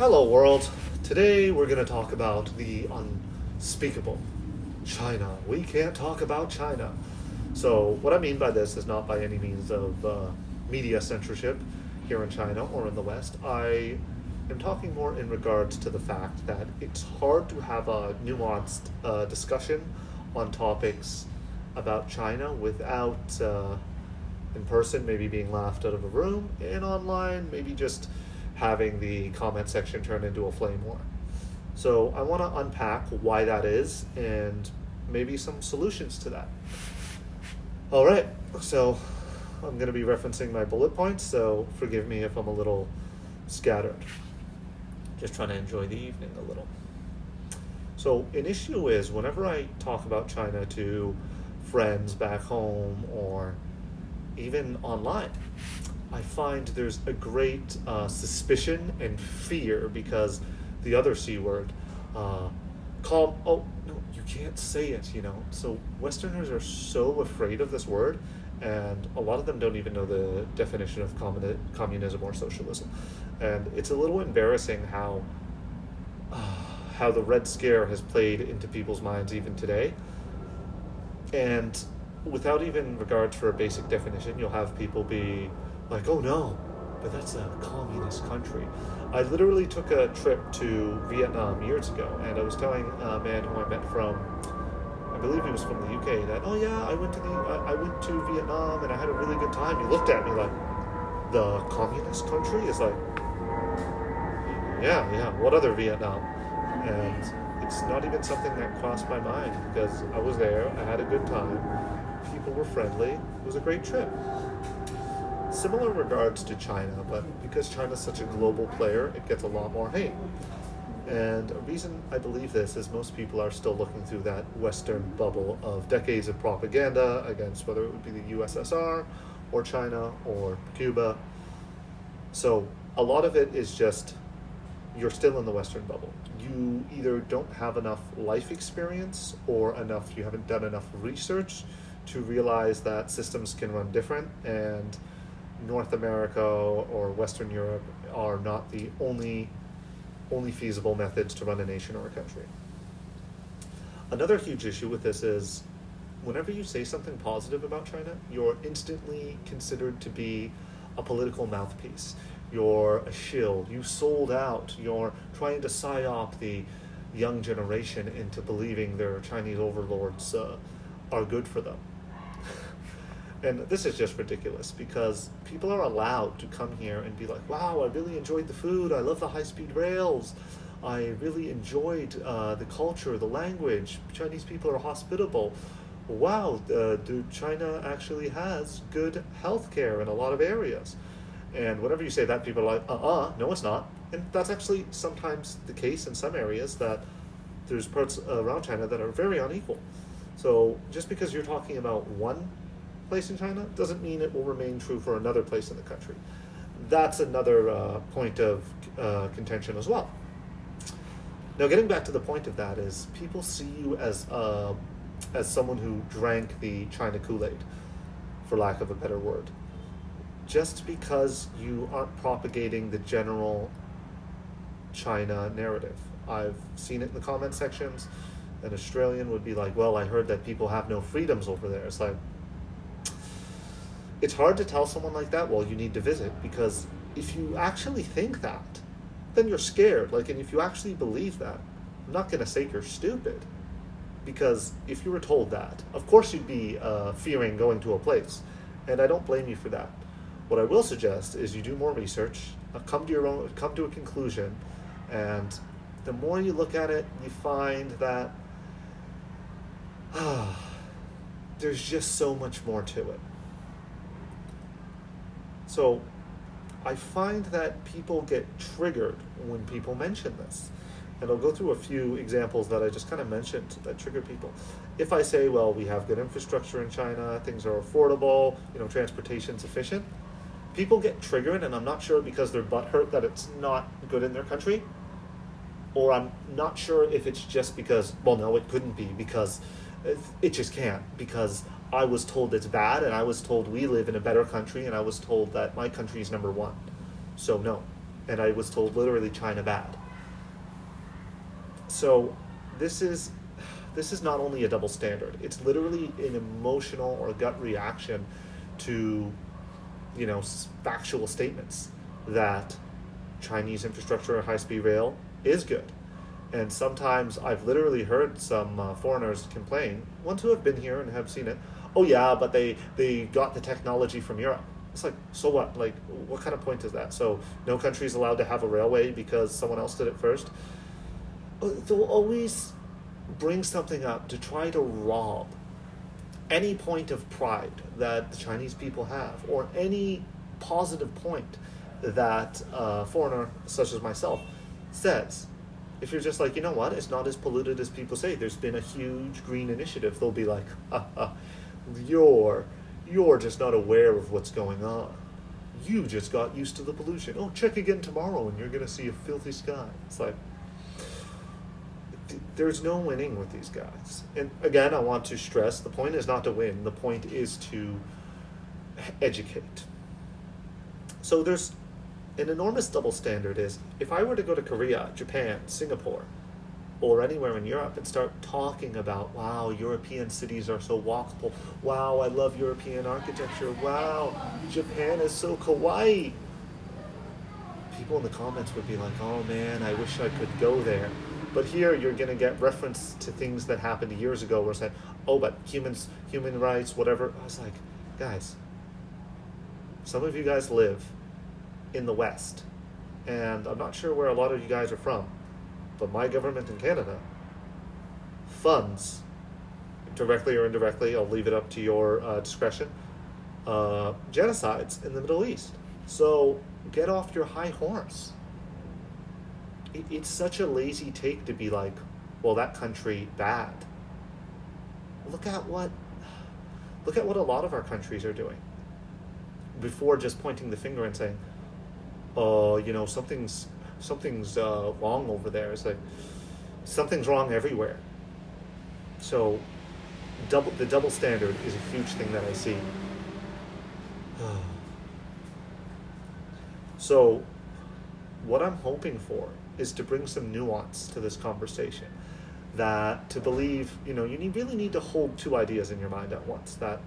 Hello, world. Today we're going to talk about the unspeakable China. We can't talk about China. So, what I mean by this is not by any means of media censorship here in China or in the West. I am talking more in regards to the fact that it's hard to have a nuanced discussion on topics about China without, in person, maybe being laughed out of a room, and online, maybe just having the comment section turn into a flame war. So I want to unpack why that is and maybe some solutions to that. All right, so I'm going to be referencing my bullet points, so forgive me if I'm a little scattered. Just trying to enjoy the evening a little. So an issue is whenever I talk about China to friends back home or even online, I find there's a great suspicion and fear because the other C word, oh no, you can't say it, So Westerners are so afraid of this word, and a lot of them don't even know the definition of communism or socialism. And it's a little embarrassing how the Red Scare has played into people's minds even today. And without even regards for a basic definition, you'll have people be like, oh no, but that's a communist country. I literally took a trip to Vietnam years ago, and I was telling a man who I met from, I believe he was from the UK, that, oh yeah, I went to Vietnam and I had a really good time. He looked at me like, the communist country? Is like, yeah, what other Vietnam? And it's not even something that crossed my mind because I was there, I had a good time, people were friendly, it was a great trip. Similar regards to China, but because China's such a global player, it gets a lot more hate. And a reason I believe this is most people are still looking through that Western bubble of decades of propaganda against whether it would be the USSR or China or Cuba. So a lot of it is just, you're still in the Western bubble. You either don't have enough life experience or you haven't done enough research to realize that systems can run different, and North America or Western Europe are not the only feasible methods to run a nation or a country. Another huge issue with this is whenever you say something positive about China, you're instantly considered to be a political mouthpiece. You're a shill. You sold out. You're trying to psyop the young generation into believing their Chinese overlords are good for them. And this is just ridiculous because people are allowed to come here and be like, wow, I really enjoyed the food. I love the high-speed rails. I really enjoyed the culture, the language. Chinese people are hospitable. Wow, China actually has good healthcare in a lot of areas. And whenever you say that, people are like, no, it's not. And that's actually sometimes the case in some areas, that there's parts around China that are very unequal. So just because you're talking about one place in China doesn't mean it will remain true for another place in the country. That's another point of contention as well. Now, getting back to the point of that is people see you as someone who drank the China Kool-Aid, for lack of a better word. Just because you aren't propagating the general China narrative. I've seen it in the comment sections. An Australian would be like, well, I heard that people have no freedoms over there. It's like, it's hard to tell someone like that, well, you need to visit, because if you actually think that, then you're scared. And if you actually believe that, I'm not going to say you're stupid, because if you were told that, of course you'd be fearing going to a place, and I don't blame you for that. What I will suggest is you do more research, come to a conclusion, and the more you look at it, you find that there's just so much more to it. So I find that people get triggered when people mention this. And I'll go through a few examples that I just kind of mentioned that trigger people. If I say, well, we have good infrastructure in China, things are affordable, transportation's efficient, people get triggered, and I'm not sure because they're butthurt that it's not good in their country, or I'm not sure if it's just because, well, no, it couldn't be, because it just can't, because I was told it's bad, and I was told we live in a better country, and I was told that my country is number one. So no, and I was told literally China bad. So this is this is not only a double standard, it's literally an emotional or gut reaction to, factual statements that Chinese infrastructure or high-speed rail is good. And sometimes I've literally heard some foreigners complain, ones who have been here and have seen it, oh yeah, but they got the technology from Europe. It's like, so what? Like, what kind of point is that? So no country is allowed to have a railway because someone else did it first? They'll always bring something up to try to rob any point of pride that the Chinese people have, or any positive point that a foreigner such as myself says. If you're just like, you know what, it's not as polluted as people say, there's been a huge green initiative, they'll be like, you're just not aware of what's going on. You just got used to the pollution. Oh, check again tomorrow and you're going to see a filthy sky. It's like, there's no winning with these guys. And again, I want to stress, the point is not to win, the point is to educate. So there's an enormous double standard is, if I were to go to Korea, Japan, Singapore, or anywhere in Europe and start talking about, wow, European cities are so walkable, wow, I love European architecture, wow, Japan is so kawaii, people in the comments would be like, oh man, I wish I could go there. But here you're going to get reference to things that happened years ago where it's like, oh, but human rights, whatever. I was like, guys, some of you guys live in the West, and I'm not sure where a lot of you guys are from, but my government in Canada funds, directly or indirectly, I'll leave it up to your discretion, genocides in the Middle East. So get off your high horse. It's such a lazy take to be like, well, that country bad. Look at what a lot of our countries are doing, before just pointing the finger and saying, oh, something's wrong over there. It's like, something's wrong everywhere. So the double standard is a huge thing that I see. So what I'm hoping for is to bring some nuance to this conversation. That to believe, you really need to hold two ideas in your mind at once. That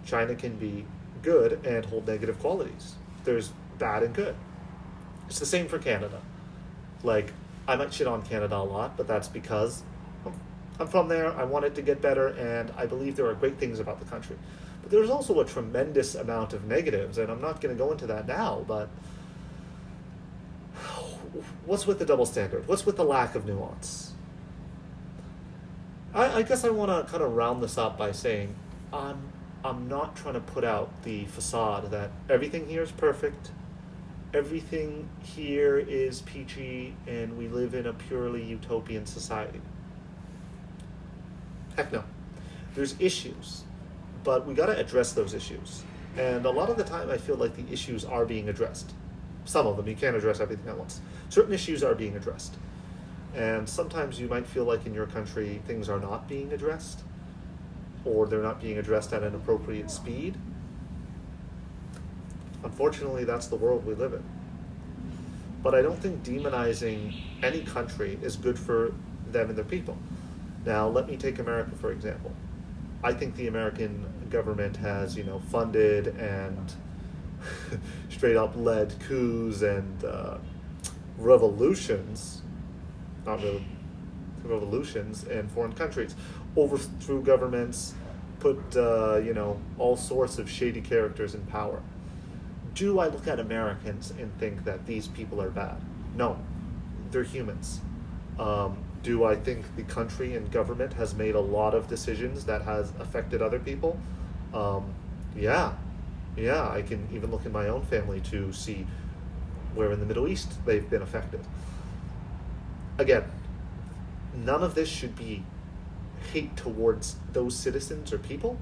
China can be good and hold negative qualities. There's bad and good. It's the same for Canada. Like, I might shit on Canada a lot, but that's because I'm from there, I want it to get better, and I believe there are great things about the country. But there's also a tremendous amount of negatives, and I'm not going to go into that now, but what's with the double standard? What's with the lack of nuance? I guess I want to kind of round this up by saying I'm not trying to put out the facade that everything here is perfect, everything here is peachy, and we live in a purely utopian society. Heck no. There's issues, but we got to address those issues. And a lot of the time I feel like the issues are being addressed. Some of them, you can't address everything at once. Certain issues are being addressed. And sometimes you might feel like in your country things are not being addressed, or they're not being addressed at an appropriate speed. Unfortunately, that's the world we live in. But I don't think demonizing any country is good for them and their people. Now, let me take America, for example. I think the American government has, funded and straight up led coups and revolutions, not really, revolutions in foreign countries, overthrew governments, put, all sorts of shady characters in power. Do I look at Americans and think that these people are bad? No, they're humans. Do I think the country and government has made a lot of decisions that has affected other people? Yeah, I can even look in my own family to see where in the Middle East they've been affected. Again, none of this should be hate towards those citizens or people,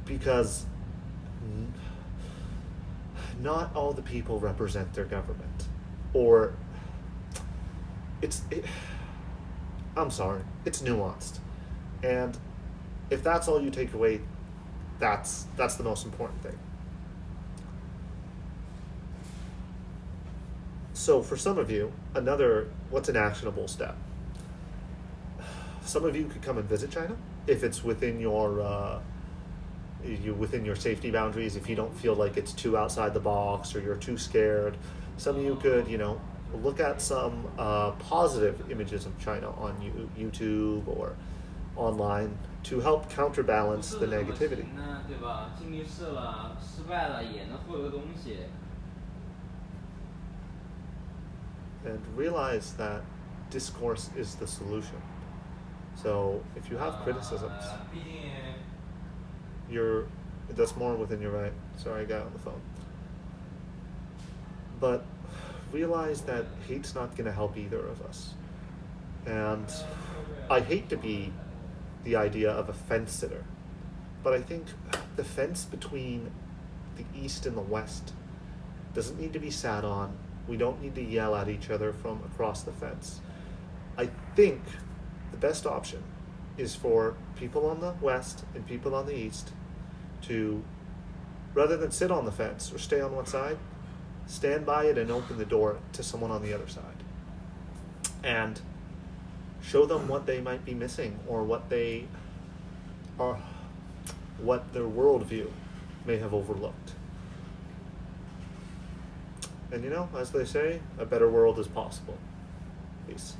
because not all the people represent their government. Or I'm sorry, it's nuanced. And if that's all you take away, that's the most important thing. So for some of you, what's an actionable step? Some of you could come and visit China if it's within within your safety boundaries. If you don't feel like it's too outside the box or you're too scared, some of you could, look at some positive images of China on YouTube or online to help counterbalance the negativity. And realize that discourse is the solution. So if you have criticisms, that's more within your right. Sorry, I got on the phone. But realize that hate's not going to help either of us. And I hate to be the idea of a fence sitter, but I think the fence between the East and the West doesn't need to be sat on. We don't need to yell at each other from across the fence. I think the best option is for people on the West and people on the East to, rather than sit on the fence or stay on one side, stand by it and open the door to someone on the other side. And show them what they might be missing or what their worldview may have overlooked. And as they say, a better world is possible. Peace.